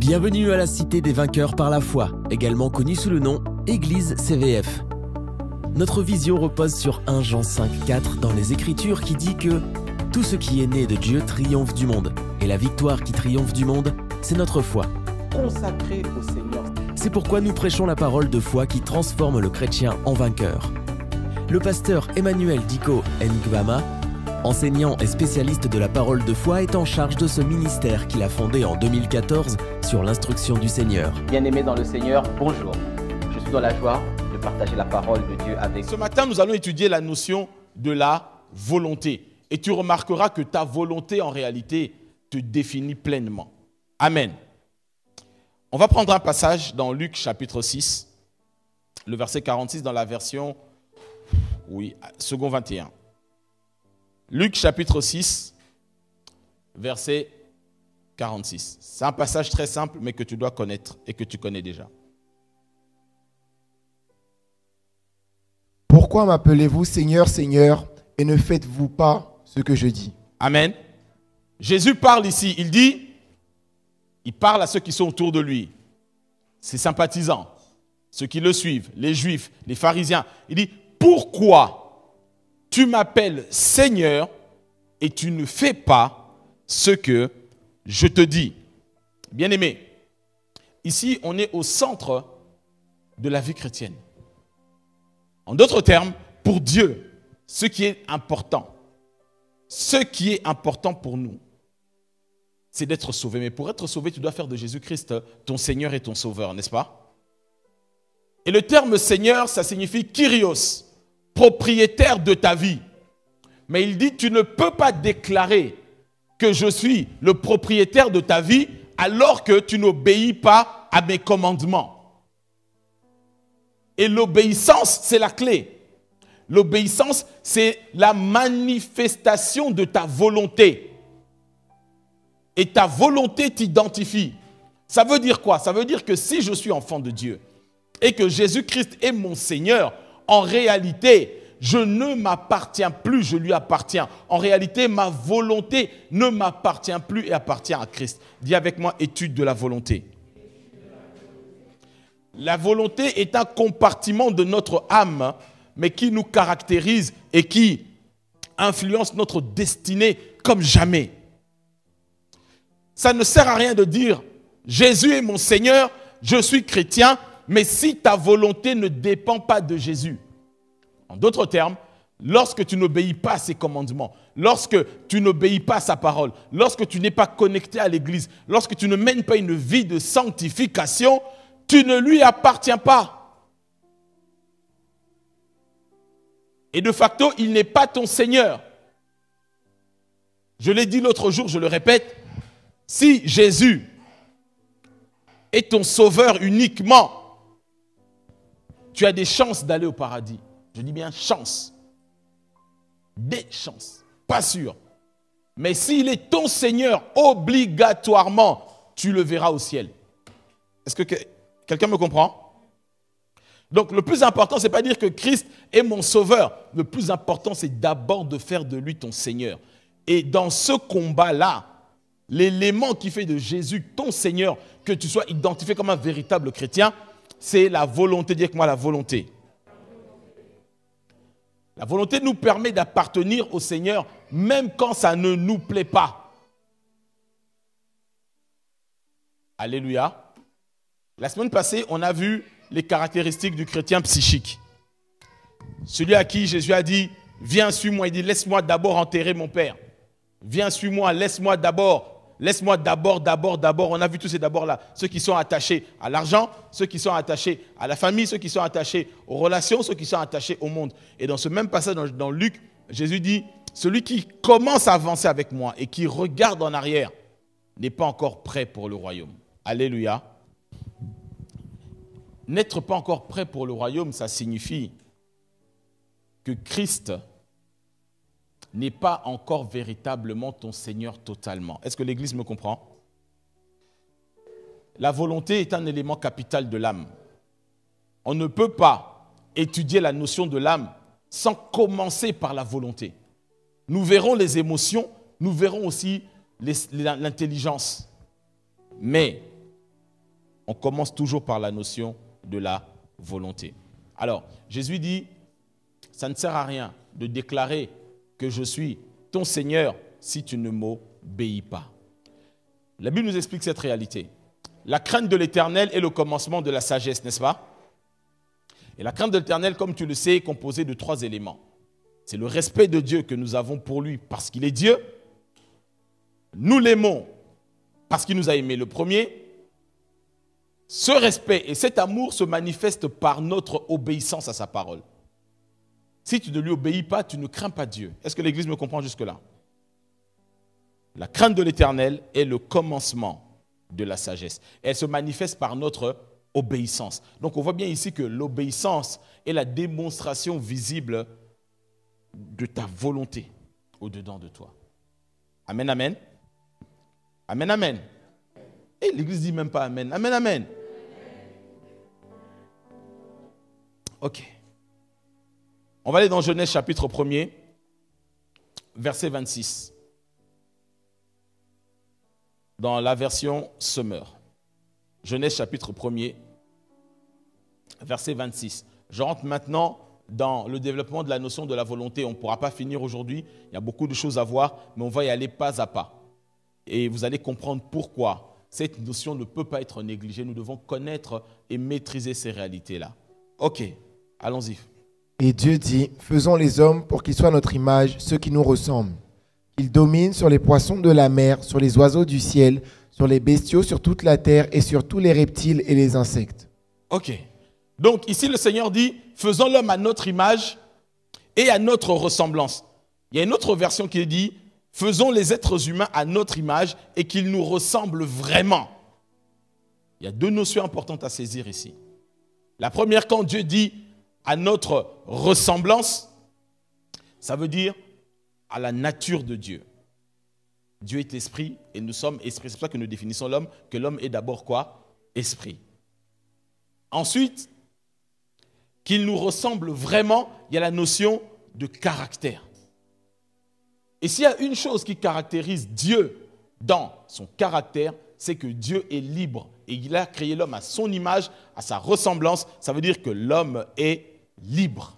Bienvenue à la Cité des Vainqueurs par la foi, également connue sous le nom Église CVF. Notre vision repose sur 1 Jean 5,4 dans les Écritures qui dit que « Tout ce qui est né de Dieu triomphe du monde, et la victoire qui triomphe du monde, c'est notre foi. » Consacré au Seigneur. C'est pourquoi nous prêchons la parole de foi qui transforme le chrétien en vainqueur. Le pasteur Emmanuel Diko Ngwama, enseignant et spécialiste de la parole de foi, est en charge de ce ministère qu'il a fondé en 2014 sur l'instruction du Seigneur. Bien-aimés dans le Seigneur, bonjour. Je suis dans la joie de partager la parole de Dieu avec vous. Ce matin, nous allons étudier la notion de la volonté. Et tu remarqueras que ta volonté, en réalité, te définit pleinement. Amen. On va prendre un passage dans Luc chapitre 6, le verset 46 dans la version, second 21. Luc chapitre 6, verset 46. C'est un passage très simple, mais que tu dois connaître et que tu connais déjà. Pourquoi m'appelez-vous Seigneur, Seigneur, et ne faites-vous pas ce que je dis? Amen. Jésus parle ici, il parle à ceux qui sont autour de lui, ses sympathisants, ceux qui le suivent, les Juifs, les pharisiens. Il dit, pourquoi tu m'appelles Seigneur et tu ne fais pas ce que je te dis? Bien-aimé, ici on est au centre de la vie chrétienne. En d'autres termes, pour Dieu, ce qui est important pour nous, c'est d'être sauvé. Mais pour être sauvé, tu dois faire de Jésus-Christ ton Seigneur et ton Sauveur, n'est-ce pas? Et le terme Seigneur, ça signifie Kyrios, propriétaire de ta vie. Mais il dit, tu ne peux pas déclarer que je suis le propriétaire de ta vie alors que tu n'obéis pas à mes commandements. Et l'obéissance, c'est la clé. L'obéissance, c'est la manifestation de ta volonté. Et ta volonté t'identifie. Ça veut dire quoi? Ça veut dire que si je suis enfant de Dieu et que Jésus-Christ est mon Seigneur, en réalité, je ne m'appartiens plus, je lui appartiens. En réalité, ma volonté ne m'appartient plus et appartient à Christ. Dis avec moi, étude de la volonté. La volonté est un compartiment de notre âme, mais qui nous caractérise et qui influence notre destinée comme jamais. Ça ne sert à rien de dire « Jésus est mon Seigneur, je suis chrétien », mais si ta volonté ne dépend pas de Jésus. En d'autres termes, lorsque tu n'obéis pas à ses commandements, lorsque tu n'obéis pas à sa parole, lorsque tu n'es pas connecté à l'Église, lorsque tu ne mènes pas une vie de sanctification, tu ne lui appartiens pas. Et de facto, il n'est pas ton Seigneur. Je l'ai dit l'autre jour, je le répète, si Jésus est ton sauveur uniquement, tu as des chances d'aller au paradis. Je dis bien chance. Des chances. Pas sûr. Mais s'il est ton Seigneur, obligatoirement, tu le verras au ciel. Est-ce que quelqu'un me comprend? Donc le plus important, ce n'est pas dire que Christ est mon sauveur. Le plus important, c'est d'abord de faire de lui ton Seigneur. Et dans ce combat-là, l'élément qui fait de Jésus ton Seigneur, que tu sois identifié comme un véritable chrétien, c'est la volonté. Dis avec moi la volonté. La volonté nous permet d'appartenir au Seigneur même quand ça ne nous plaît pas. Alléluia. La semaine passée, on a vu les caractéristiques du chrétien psychique. Celui à qui Jésus a dit, viens, suis-moi. Il dit, laisse-moi d'abord enterrer mon père. Viens, suis-moi, laisse-moi d'abord. On a vu tous ces d'abord-là. Ceux qui sont attachés à l'argent, ceux qui sont attachés à la famille, ceux qui sont attachés aux relations, ceux qui sont attachés au monde. Et dans ce même passage, dans Luc, Jésus dit, celui qui commence à avancer avec moi et qui regarde en arrière n'est pas encore prêt pour le royaume. Alléluia. N'être pas encore prêt pour le royaume, ça signifie que Christ n'est pas encore véritablement ton Seigneur totalement. Est-ce que l'Église me comprend? La volonté est un élément capital de l'âme. On ne peut pas étudier la notion de l'âme sans commencer par la volonté. Nous verrons les émotions, nous verrons aussi l'intelligence. Mais On commence toujours par la notion de la volonté. Alors, Jésus dit, ça ne sert à rien de déclarer que je suis ton Seigneur si tu ne m'obéis pas. La Bible nous explique cette réalité. La crainte de l'Éternel est le commencement de la sagesse, n'est-ce pas? Et la crainte de l'Éternel, comme tu le sais, est composée de 3 éléments. C'est le respect de Dieu que nous avons pour lui parce qu'il est Dieu. Nous l'aimons parce qu'il nous a aimés le premier. Ce respect et cet amour se manifestent par notre obéissance à sa parole. Si tu ne lui obéis pas, tu ne crains pas Dieu. Est-ce que l'Église me comprend jusque-là? La crainte de l'Éternel est le commencement de la sagesse. Elle se manifeste par notre obéissance. Donc on voit bien ici que l'obéissance est la démonstration visible de ta volonté au-dedans de toi. Amen, amen. Amen, amen. Et l'Église dit même pas amen. Amen, amen. Ok. On va aller dans Genèse chapitre 1er, verset 26. Dans la version Summer. Genèse chapitre 1er, verset 26. Je rentre maintenant dans le développement de la notion de la volonté. On ne pourra pas finir aujourd'hui. Il y a beaucoup de choses à voir, mais on va y aller pas à pas. Et vous allez comprendre pourquoi cette notion ne peut pas être négligée. Nous devons connaître et maîtriser ces réalités-là. Ok, allons-y. Et Dieu dit, faisons les hommes pour qu'ils soient notre image, ceux qui nous ressemblent. Qu'ils dominent sur les poissons de la mer, sur les oiseaux du ciel, sur les bestiaux, sur toute la terre et sur tous les reptiles et les insectes. Ok. Donc ici le Seigneur dit, faisons l'homme à notre image et à notre ressemblance. Il y a une autre version qui dit, faisons les êtres humains à notre image et qu'ils nous ressemblent vraiment. Il y a 2 notions importantes à saisir ici. La première, quand Dieu dit à notre ressemblance, ça veut dire à la nature de Dieu. Dieu est esprit et nous sommes esprit. C'est pour ça que nous définissons l'homme, que l'homme est d'abord quoi? Esprit. Ensuite, qu'il nous ressemble vraiment, il y a la notion de caractère. Et s'il y a une chose qui caractérise Dieu dans son caractère, c'est que Dieu est libre et il a créé l'homme à son image, à sa ressemblance. Ça veut dire que l'homme est libre.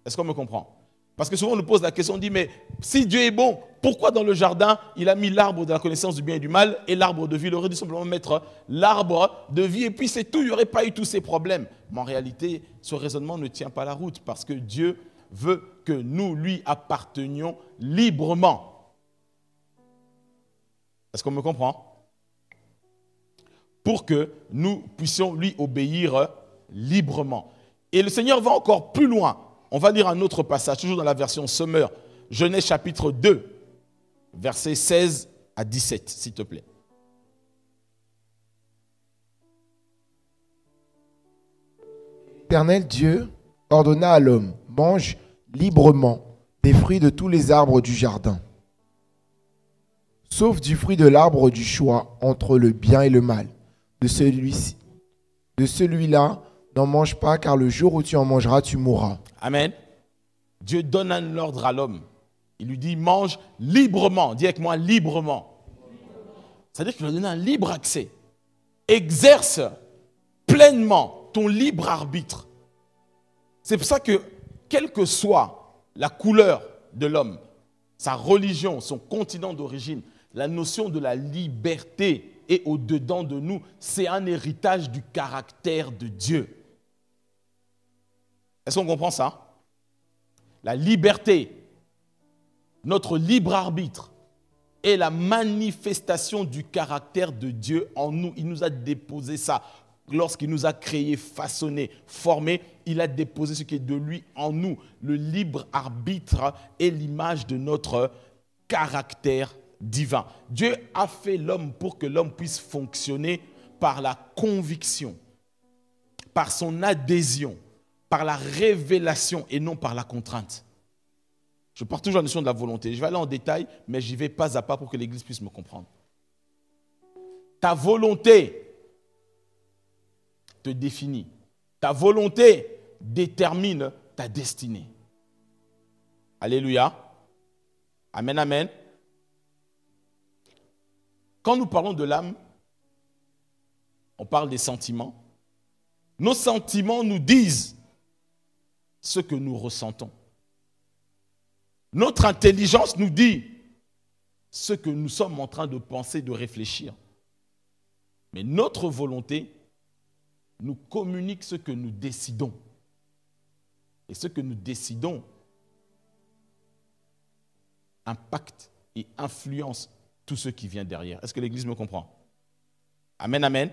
Est-ce qu'on me comprend? Parce que souvent on nous pose la question, on dit, mais si Dieu est bon, pourquoi dans le jardin il a mis l'arbre de la connaissance du bien et du mal et l'arbre de vie? Il aurait dû simplement mettre l'arbre de vie et puis c'est tout, il n'y aurait pas eu tous ces problèmes. Mais en réalité, ce raisonnement ne tient pas la route parce que Dieu veut que nous lui appartenions librement. Est-ce qu'on me comprend? Pour que nous puissions lui obéir librement. Et le Seigneur va encore plus loin. On va lire un autre passage, toujours dans la version Summer, Genèse chapitre 2, versets 16 à 17, s'il te plaît. L'Éternel Dieu ordonna à l'homme, mange librement des fruits de tous les arbres du jardin, sauf du fruit de l'arbre du choix entre le bien et le mal. De celui-là, n'en mange pas, car le jour où tu en mangeras, tu mourras. Amen. Dieu donne un ordre à l'homme. Il lui dit, mange librement. Dis avec moi, librement. C'est-à-dire qu'il lui a donné un libre accès. Exerce pleinement ton libre arbitre. C'est pour ça que, quelle que soit la couleur de l'homme, sa religion, son continent d'origine, la notion de la liberté est au-dedans de nous. C'est un héritage du caractère de Dieu. Est-ce qu'on comprend ça? La liberté, notre libre arbitre, est la manifestation du caractère de Dieu en nous. Il nous a déposé ça. Lorsqu'il nous a créés, façonnés, formés, il a déposé ce qui est de lui en nous. Le libre arbitre est l'image de notre caractère divin. Dieu a fait l'homme pour que l'homme puisse fonctionner par la conviction, par son adhésion, par la révélation et non par la contrainte. Je pars toujours à la notion de la volonté. Je vais aller en détail, mais j'y vais pas à pas pour que l'Église puisse me comprendre. Ta volonté te définit. Ta volonté détermine ta destinée. Alléluia. Amen, amen. Quand nous parlons de l'âme, On parle des sentiments. Nos sentiments nous disent ce que nous ressentons. Notre intelligence nous dit ce que nous sommes en train de penser, de réfléchir. Mais notre volonté nous communique ce que nous décidons. Et ce que nous décidons impacte et influence tout ce qui vient derrière. Est-ce que l'Église me comprend? Amen, amen.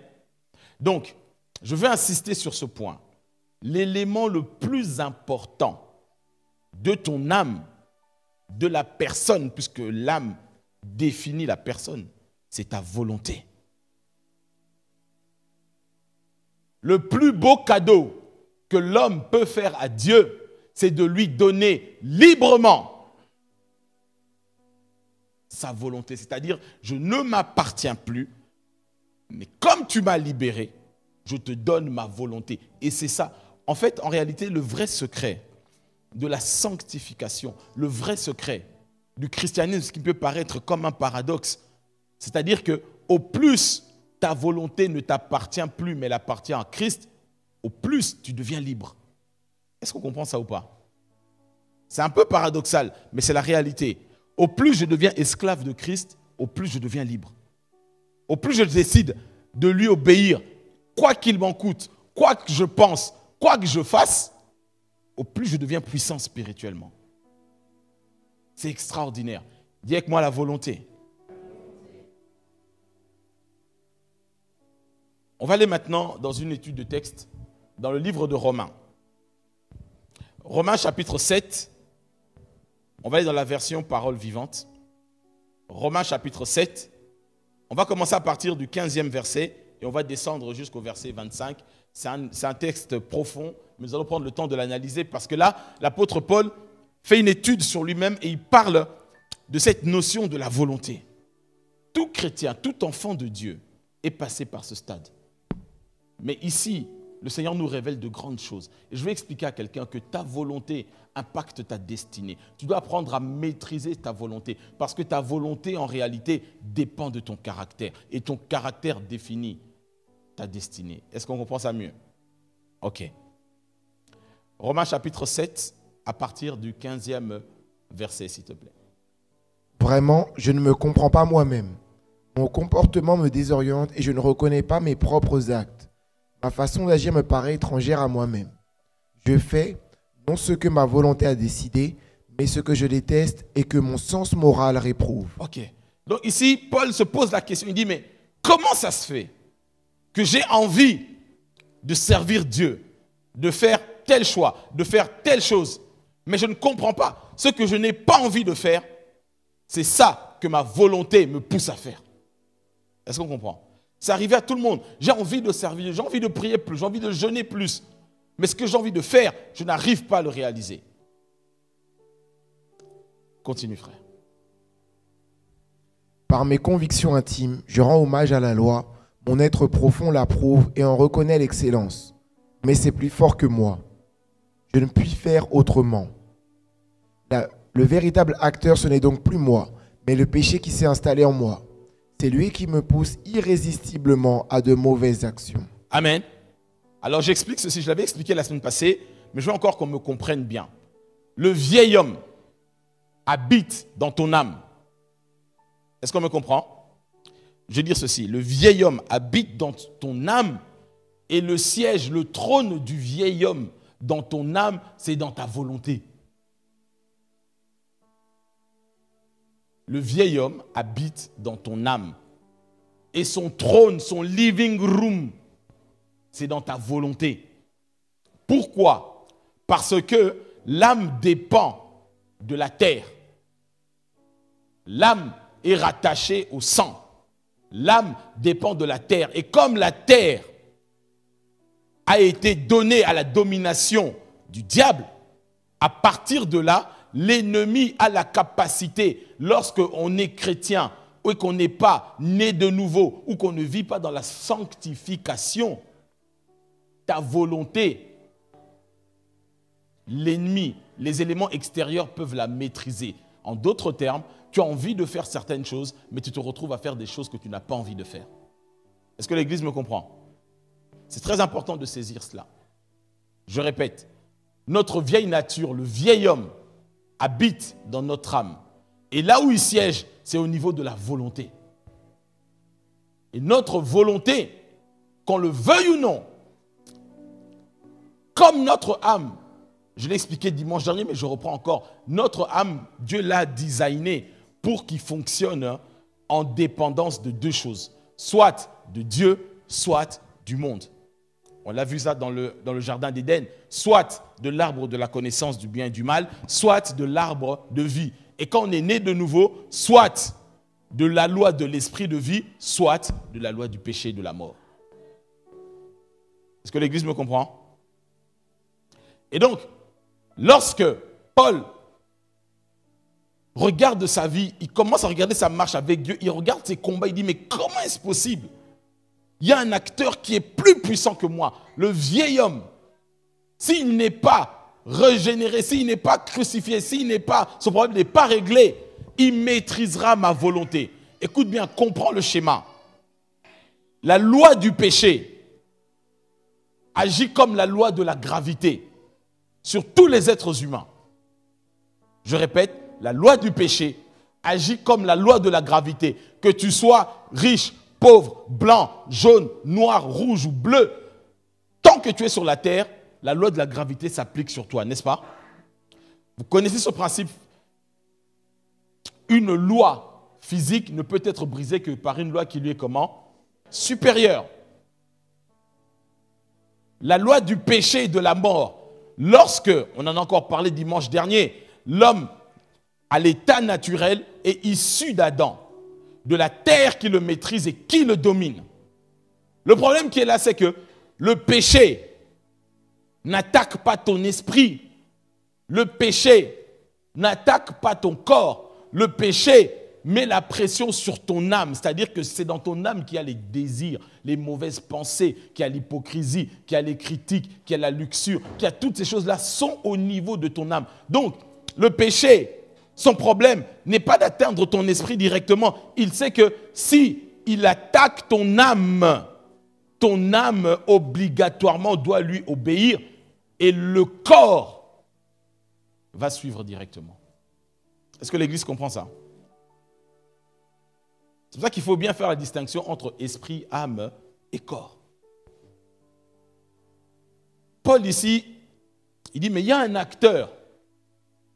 Donc, je veux insister sur ce point. L'élément le plus important de ton âme, de la personne, puisque l'âme définit la personne, c'est ta volonté. Le plus beau cadeau que l'homme peut faire à Dieu, c'est de lui donner librement sa volonté. C'est-à-dire, je ne m'appartiens plus, mais comme tu m'as libéré, je te donne ma volonté. Et c'est ça. En fait, en réalité, le vrai secret de la sanctification, le vrai secret du christianisme, ce qui peut paraître comme un paradoxe, c'est-à-dire que au plus ta volonté ne t'appartient plus, mais elle appartient à Christ, au plus tu deviens libre. Est-ce qu'on comprend ça ou pas? C'est un peu paradoxal, mais c'est la réalité. Au plus je deviens esclave de Christ, au plus je deviens libre. Au plus je décide de lui obéir, quoi qu'il m'en coûte, quoi que je pense, quoi que je fasse, au plus je deviens puissant spirituellement. C'est extraordinaire. Dis avec moi la volonté. On va aller maintenant dans une étude de texte dans le livre de Romains. Romains chapitre 7. On va aller dans la version parole vivante. Romains chapitre 7. On va commencer à partir du 15e verset et on va descendre jusqu'au verset 25. C'est un texte profond, mais nous allons prendre le temps de l'analyser parce que là, l'apôtre Paul fait une étude sur lui-même et il parle de cette notion de la volonté. Tout chrétien, tout enfant de Dieu est passé par ce stade. Mais ici, le Seigneur nous révèle de grandes choses. Et je vais expliquer à quelqu'un que ta volonté impacte ta destinée. Tu dois apprendre à maîtriser ta volonté parce que ta volonté, en réalité, dépend de ton caractère. Et ton caractère définit ta destinée. Est-ce qu'on comprend ça mieux? Ok. Romains chapitre 7, à partir du 15e verset, s'il te plaît. Vraiment, je ne me comprends pas moi-même. Mon comportement me désoriente et je ne reconnais pas mes propres actes. Ma façon d'agir me paraît étrangère à moi-même. Je fais non ce que ma volonté a décidé, mais ce que je déteste et que mon sens moral réprouve. Ok. Donc ici, Paul se pose la question. Il dit, mais comment ça se fait que j'ai envie de servir Dieu, de faire tel choix, de faire telle chose, mais je ne comprends pas. Ce que je n'ai pas envie de faire, c'est ça que ma volonté me pousse à faire. Est-ce qu'on comprend? C'est arrivé à tout le monde. J'ai envie de servir, j'ai envie de prier plus, j'ai envie de jeûner plus. Mais ce que j'ai envie de faire, je n'arrive pas à le réaliser. Continue, frère. Par mes convictions intimes, je rends hommage à la loi. Mon être profond l'approuve et en reconnaît l'excellence. Mais c'est plus fort que moi. Je ne puis faire autrement. Le véritable acteur, ce n'est donc plus moi, mais le péché qui s'est installé en moi. C'est lui qui me pousse irrésistiblement à de mauvaises actions. Amen. Alors j'explique ceci, je l'avais expliqué la semaine passée, mais je veux encore qu'on me comprenne bien. Le vieil homme habite dans ton âme. Est-ce qu'on me comprend? Je vais dire ceci, le vieil homme habite dans ton âme et le siège, le trône du vieil homme dans ton âme, c'est dans ta volonté. Le vieil homme habite dans ton âme. Et son trône, son living room, c'est dans ta volonté. Pourquoi? Parce que l'âme dépend de la terre. L'âme est rattachée au sang. L'âme dépend de la terre. Et comme la terre a été donnée à la domination du diable, à partir de là, l'ennemi a la capacité, lorsqu'on est chrétien, ou qu'on n'est pas né de nouveau, ou qu'on ne vit pas dans la sanctification, ta volonté, l'ennemi, les éléments extérieurs peuvent la maîtriser. En d'autres termes, tu as envie de faire certaines choses, mais tu te retrouves à faire des choses que tu n'as pas envie de faire. Est-ce que l'Église me comprend? C'est très important de saisir cela. Je répète, notre vieille nature, le vieil homme, habite dans notre âme. Et là où il siège, c'est au niveau de la volonté. Et notre volonté, qu'on le veuille ou non, comme notre âme, je l'ai expliqué dimanche dernier, mais je reprends encore, notre âme, Dieu l'a designée pour qu'il fonctionne en dépendance de deux choses, soit de Dieu, soit du monde. On l'a vu ça dans le jardin d'Éden, soit de l'arbre de la connaissance du bien et du mal, soit de l'arbre de vie. Et quand on est né de nouveau, soit de la loi de l'esprit de vie, soit de la loi du péché et de la mort. Est-ce que l'Église me comprend? Et donc, lorsque Paul regarde sa vie, il commence à regarder sa marche avec Dieu, il regarde ses combats, il dit, mais comment est-ce possible? Il y a un acteur qui est plus puissant que moi, le vieil homme. S'il n'est pas régénéré, s'il n'est pas crucifié, son problème n'est pas réglé, il maîtrisera ma volonté. Écoute bien, comprends le schéma. La loi du péché agit comme la loi de la gravité sur tous les êtres humains. Je répète, la loi du péché agit comme la loi de la gravité. Que tu sois riche, pauvre, blanc, jaune, noir, rouge ou bleu, tant que tu es sur la terre, la loi de la gravité s'applique sur toi, n'est-ce pas? Vous connaissez ce principe? Une loi physique ne peut être brisée que par une loi qui lui est comment? Supérieure. La loi du péché et de la mort. Lorsque, on en a encore parlé dimanche dernier, l'homme à l'état naturel est issu d'Adam, de la terre qui le maîtrise et qui le domine. Le problème qui est là, c'est que le péché n'attaque pas ton esprit. Le péché n'attaque pas ton corps. Le péché met la pression sur ton âme. C'est-à-dire que c'est dans ton âme qu'il y a les désirs, les mauvaises pensées, qu'il y a l'hypocrisie, qu'il y a les critiques, qu'il y a la luxure, qu'il y a toutes ces choses-là sont au niveau de ton âme. Donc, le péché, son problème n'est pas d'atteindre ton esprit directement. Il sait que si il attaque ton âme obligatoirement doit lui obéir et le corps va suivre directement. Est-ce que l'Église comprend ça? C'est pour ça qu'il faut bien faire la distinction entre esprit, âme et corps. Paul ici, il dit, mais il y a un acteur.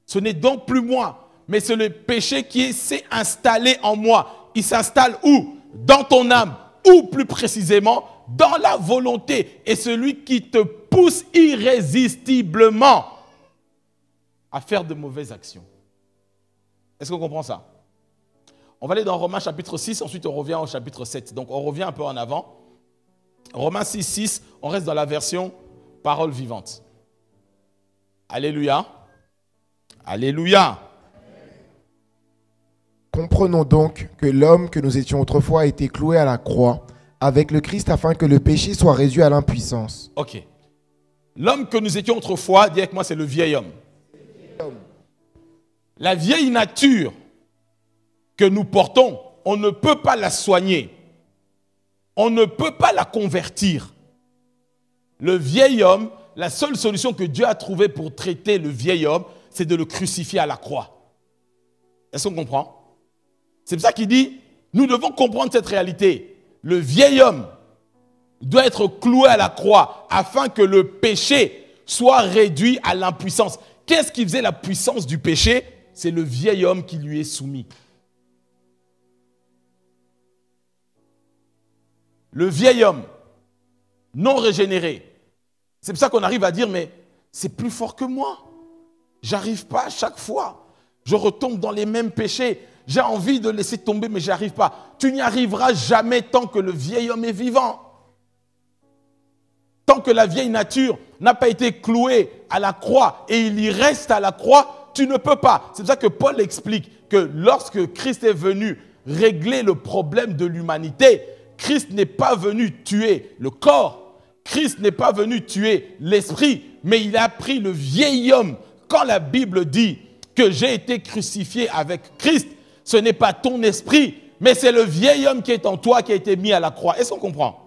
Ce n'est donc plus moi, mais c'est le péché qui s'est installé en moi. Il s'installe où? Dans ton âme, ou plus précisément, dans la volonté. Et celui qui te pousse irrésistiblement à faire de mauvaises actions. Est-ce qu'on comprend ça? On va aller dans Romains chapitre 6, ensuite on revient au chapitre 7. Donc on revient un peu en avant. Romains 6, 6, on reste dans la version parole vivante. Alléluia. Alléluia. Comprenons donc que l'homme que nous étions autrefois a été cloué à la croix avec le Christ afin que le péché soit réduit à l'impuissance. Ok. L'homme que nous étions autrefois, dis avec moi, c'est le vieil homme. La vieille nature que nous portons, on ne peut pas la soigner. On ne peut pas la convertir. Le vieil homme, la seule solution que Dieu a trouvée pour traiter le vieil homme, c'est de le crucifier à la croix. Est-ce qu'on comprend? C'est pour ça qu'il dit, nous devons comprendre cette réalité. Le vieil homme doit être cloué à la croix afin que le péché soit réduit à l'impuissance. Qu'est-ce qui faisait la puissance du péché? C'est le vieil homme qui lui est soumis. Le vieil homme non régénéré. C'est pour ça qu'on arrive à dire, mais c'est plus fort que moi. J'arrive pas à chaque fois. Je retombe dans les mêmes péchés. J'ai envie de laisser tomber, mais je n'y arrive pas. Tu n'y arriveras jamais tant que le vieil homme est vivant. Tant que la vieille nature n'a pas été clouée à la croix et il y reste à la croix, tu ne peux pas. C'est pour ça que Paul explique que lorsque Christ est venu régler le problème de l'humanité, Christ n'est pas venu tuer le corps, Christ n'est pas venu tuer l'esprit, mais il a pris le vieil homme. Quand la Bible dit que j'ai été crucifié avec Christ, ce n'est pas ton esprit, mais c'est le vieil homme qui est en toi qui a été mis à la croix. Est-ce qu'on comprend?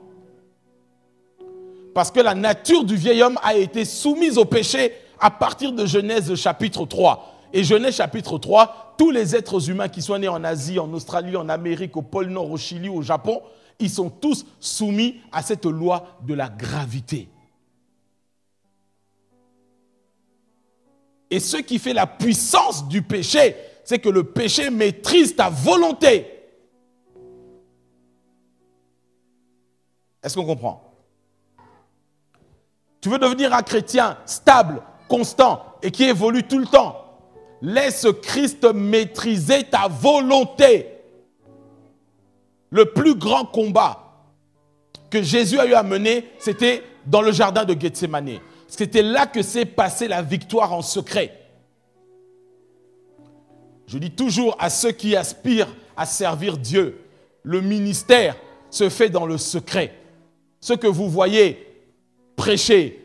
Parce que la nature du vieil homme a été soumise au péché à partir de Genèse chapitre 3. Et Genèse chapitre 3, tous les êtres humains qui sont nés en Asie, en Australie, en Amérique, au pôle Nord, au Chili, au Japon, ils sont tous soumis à cette loi de la gravité. Et ce qui fait la puissance du péché, c'est que le péché maîtrise ta volonté. Est-ce qu'on comprend? Tu veux devenir un chrétien stable, constant et qui évolue tout le temps. Laisse Christ maîtriser ta volonté. Le plus grand combat que Jésus a eu à mener, c'était dans le jardin de Gethsémani. C'était là que s'est passée la victoire en secret. Je dis toujours à ceux qui aspirent à servir Dieu, le ministère se fait dans le secret. Ce que vous voyez prêcher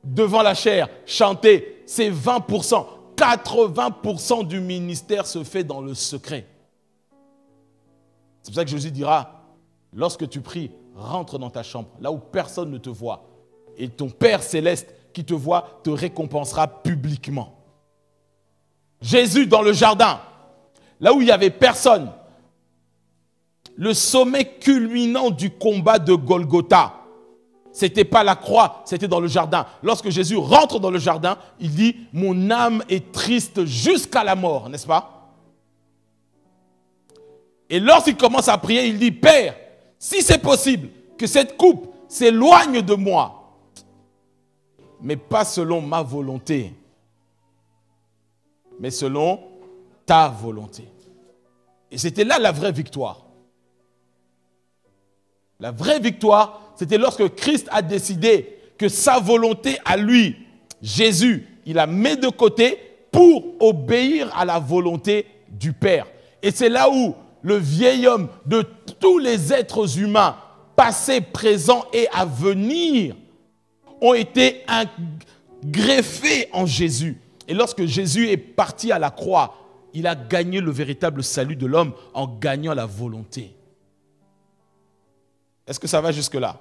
devant la chair, chanter, c'est 20%. 80% du ministère se fait dans le secret. C'est pour ça que Jésus dira, lorsque tu pries, rentre dans ta chambre, là où personne ne te voit. Et ton Père céleste qui te voit te récompensera publiquement. Jésus dans le jardin, là où il n'y avait personne, le sommet culminant du combat de Golgotha, ce n'était pas la croix, c'était dans le jardin. Lorsque Jésus rentre dans le jardin, il dit « Mon âme est triste jusqu'à la mort », n'est-ce pas? Et lorsqu'il commence à prier, il dit « Père, si c'est possible, que cette coupe s'éloigne de moi, mais pas selon ma volonté, mais selon ta volonté. » Et c'était là la vraie victoire. La vraie victoire, c'était lorsque Christ a décidé que sa volonté à lui, Jésus, il la met de côté pour obéir à la volonté du Père. Et c'est là où le vieil homme de tous les êtres humains, passés, présents et à venir, ont été greffés en Jésus. Et lorsque Jésus est parti à la croix, il a gagné le véritable salut de l'homme en gagnant la volonté. Est-ce que ça va jusque-là?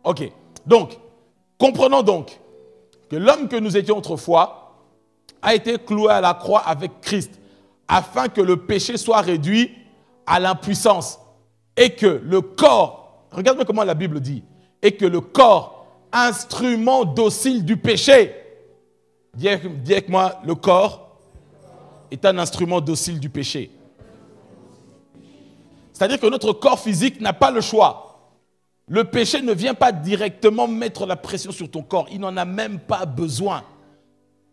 Ok. Donc, comprenons donc que l'homme que nous étions autrefois a été cloué à la croix avec Christ afin que le péché soit réduit à l'impuissance et que le corps, regarde-moi comment la Bible dit, et que le corps, instrument docile du péché, dis avec moi, le corps est un instrument docile du péché. C'est-à-dire que notre corps physique n'a pas le choix. Le péché ne vient pas directement mettre la pression sur ton corps. Il n'en a même pas besoin.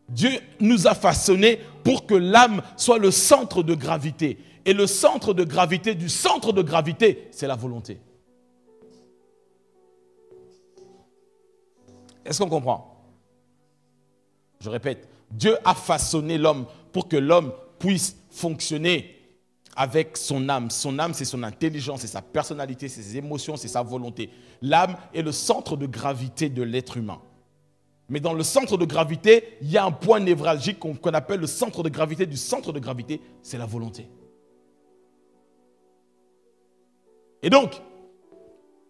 Dieu nous a façonnés pour que l'âme soit le centre de gravité. Et le centre de gravité du centre de gravité, c'est la volonté. Est-ce qu'on comprend? Je répète, Dieu a façonné l'homme pour que l'homme puisse fonctionner avec son âme. Son âme, c'est son intelligence, c'est sa personnalité, c'est ses émotions, c'est sa volonté. L'âme est le centre de gravité de l'être humain. Mais dans le centre de gravité, il y a un point névralgique qu'on appelle le centre de gravité du centre de gravité, c'est la volonté. Et donc,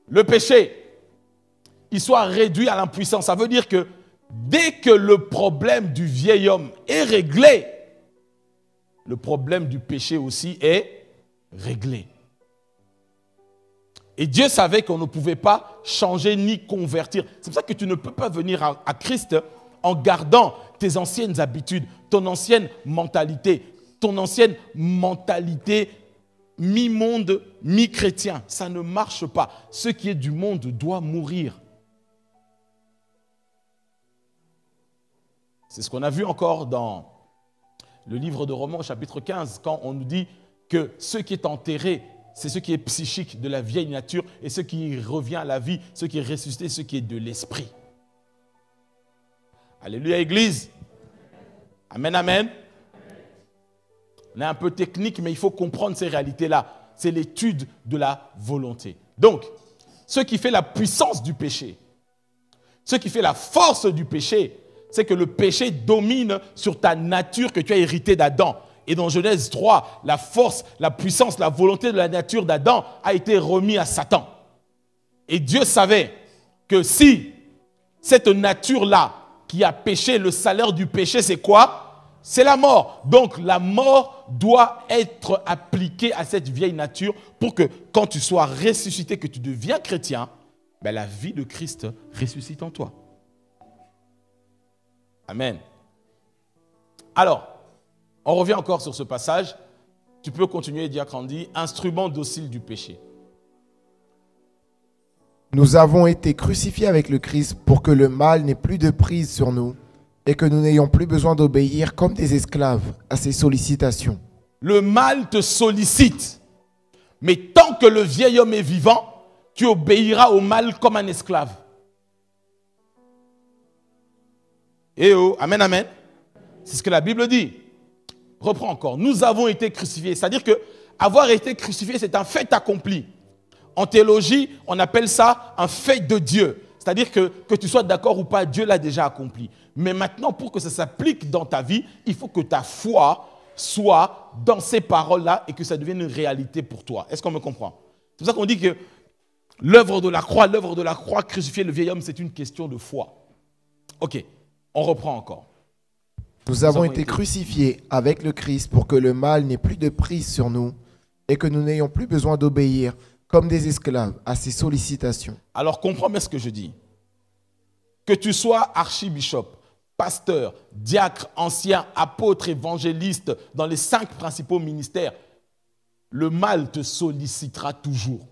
le péché, il soit réduit à l'impuissance. Ça veut dire que dès que le problème du vieil homme est réglé, le problème du péché aussi est réglé. Et Dieu savait qu'on ne pouvait pas changer ni convertir. C'est pour ça que tu ne peux pas venir à Christ en gardant tes anciennes habitudes, ton ancienne mentalité mi-monde, mi-chrétien. Ça ne marche pas. Ce qui est du monde doit mourir. C'est ce qu'on a vu encore dans le livre de Romains, chapitre 15, quand on nous dit que ce qui est enterré, c'est ce qui est psychique de la vieille nature, et ce qui revient à la vie, ce qui est ressuscité, ce qui est de l'esprit. Alléluia, Église. Amen, amen. On est un peu technique, mais il faut comprendre ces réalités-là. C'est l'étude de la volonté. Donc, ce qui fait la puissance du péché, ce qui fait la force du péché, c'est que le péché domine sur ta nature que tu as héritée d'Adam. Et dans Genèse 3, la force, la puissance, la volonté de la nature d'Adam a été remise à Satan. Et Dieu savait que si cette nature-là qui a péché, le salaire du péché, c'est quoi? C'est la mort. Donc la mort doit être appliquée à cette vieille nature pour que quand tu sois ressuscité, que tu deviens chrétien, ben, la vie de Christ ressuscite en toi. Amen. Alors, on revient encore sur ce passage. Tu peux continuer, Diacre Andy. Instrument docile du péché. Nous avons été crucifiés avec le Christ pour que le mal n'ait plus de prise sur nous et que nous n'ayons plus besoin d'obéir comme des esclaves à ses sollicitations. Le mal te sollicite. Mais tant que le vieil homme est vivant, tu obéiras au mal comme un esclave. Eh oh, amen, amen. C'est ce que la Bible dit. Reprends encore. Nous avons été crucifiés. C'est-à-dire que avoir été crucifié, c'est un fait accompli. En théologie, on appelle ça un fait de Dieu. C'est-à-dire que tu sois d'accord ou pas, Dieu l'a déjà accompli. Mais maintenant, pour que ça s'applique dans ta vie, il faut que ta foi soit dans ces paroles-là et que ça devienne une réalité pour toi. Est-ce qu'on me comprend? C'est pour ça qu'on dit que l'œuvre de la croix, crucifier le vieil homme, c'est une question de foi. Ok, on reprend encore. Nous avons été crucifiés avec le Christ pour que le mal n'ait plus de prise sur nous et que nous n'ayons plus besoin d'obéir comme des esclaves à ses sollicitations. Alors comprends bien ce que je dis. Que tu sois archibishop, pasteur, diacre, ancien, apôtre, évangéliste, dans les 5 principaux ministères, le mal te sollicitera toujours.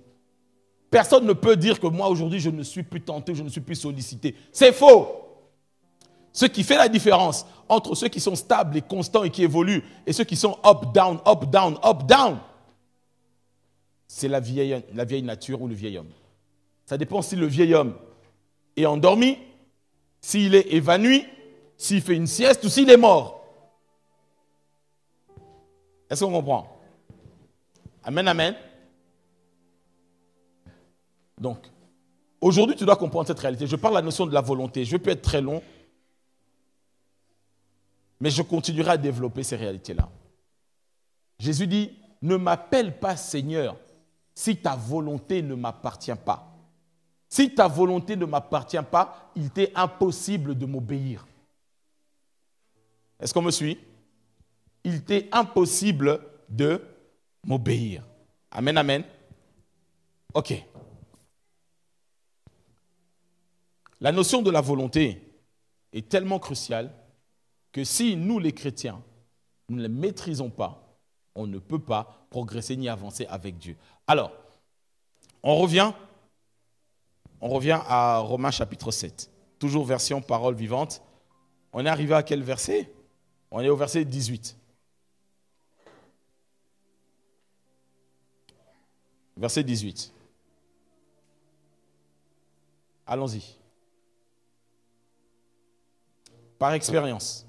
Personne ne peut dire que moi aujourd'hui je ne suis plus tenté, je ne suis plus sollicité. C'est faux. Ce qui fait la différence entre ceux qui sont stables et constants et qui évoluent et ceux qui sont up, down, up, down, up, down, c'est la vieille nature ou le vieil homme. Ça dépend si le vieil homme est endormi, s'il est évanoui, s'il fait une sieste ou s'il est mort. Est-ce qu'on comprend? Amen, amen. Donc, aujourd'hui, tu dois comprendre cette réalité. Je parle de la notion de la volonté. Je ne vais pas être très long, mais je continuerai à développer ces réalités-là. Jésus dit, ne m'appelle pas Seigneur si ta volonté ne m'appartient pas. Si ta volonté ne m'appartient pas, il t'est impossible de m'obéir. Est-ce qu'on me suit? Il t'est impossible de m'obéir. Amen, amen. Ok. La notion de la volonté est tellement cruciale que si nous, les chrétiens, nous ne la maîtrisons pas, on ne peut pas progresser ni avancer avec Dieu. Alors, on revient à Romains chapitre 7. Toujours version parole vivante. On est arrivé à quel verset? On est au verset 18. Verset 18. Allons-y. Par expérience.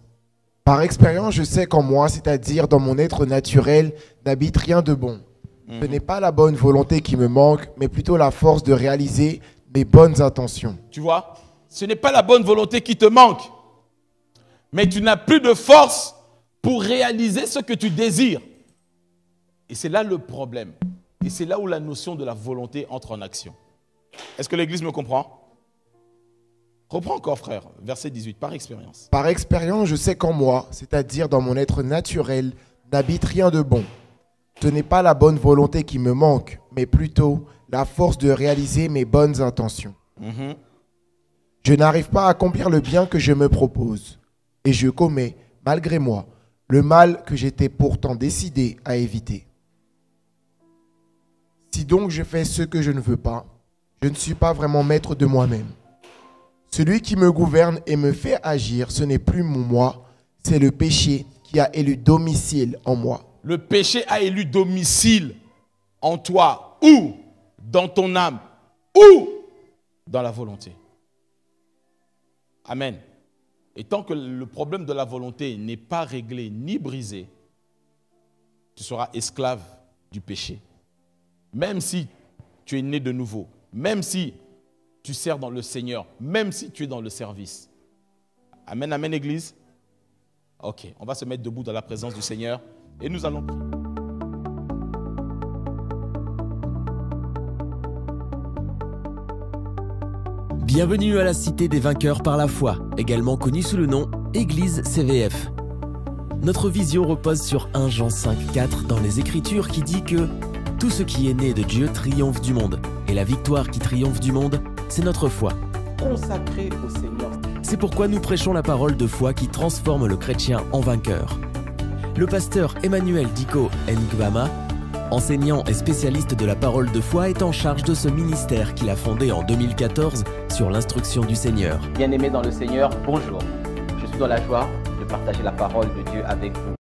Par expérience, je sais qu'en moi, c'est-à-dire dans mon être naturel, n'habite rien de bon. Ce n'est pas la bonne volonté qui me manque, mais plutôt la force de réaliser mes bonnes intentions. Tu vois, ce n'est pas la bonne volonté qui te manque, mais tu n'as plus de force pour réaliser ce que tu désires. Et c'est là le problème. Et c'est là où la notion de la volonté entre en action. Est-ce que l'Église me comprend? Reprends encore, frère, verset 18, par expérience. Par expérience, je sais qu'en moi, c'est-à-dire dans mon être naturel, n'habite rien de bon. Ce n'est pas la bonne volonté qui me manque, mais plutôt la force de réaliser mes bonnes intentions. Je n'arrive pas à accomplir le bien que je me propose, et je commets, malgré moi, le mal que j'étais pourtant décidé à éviter. Si donc je fais ce que je ne veux pas, je ne suis pas vraiment maître de moi-même. Celui qui me gouverne et me fait agir, ce n'est plus mon moi, c'est le péché qui a élu domicile en moi. Le péché a élu domicile en toi, ou dans ton âme, ou dans la volonté. Amen. Et tant que le problème de la volonté n'est pas réglé ni brisé, tu seras esclave du péché. Même si tu es né de nouveau, même si tu sers dans le Seigneur, même si tu es dans le service. Amen, amen, Église. Ok, on va se mettre debout dans la présence du Seigneur et nous allons prier. Bienvenue à la Cité des vainqueurs par la foi, également connue sous le nom Église CVF. Notre vision repose sur 1 Jean 5,4 dans les Écritures qui dit que tout ce qui est né de Dieu triomphe du monde, et la victoire qui triomphe du monde, c'est notre foi. Consacré au Seigneur. C'est pourquoi nous prêchons la parole de foi qui transforme le chrétien en vainqueur. Le pasteur Emmanuel Diko Ngbama, enseignant et spécialiste de la parole de foi, est en charge de ce ministère qu'il a fondé en 2014 sur l'instruction du Seigneur. Bien-aimés dans le Seigneur, bonjour. Je suis dans la joie de partager la parole de Dieu avec vous.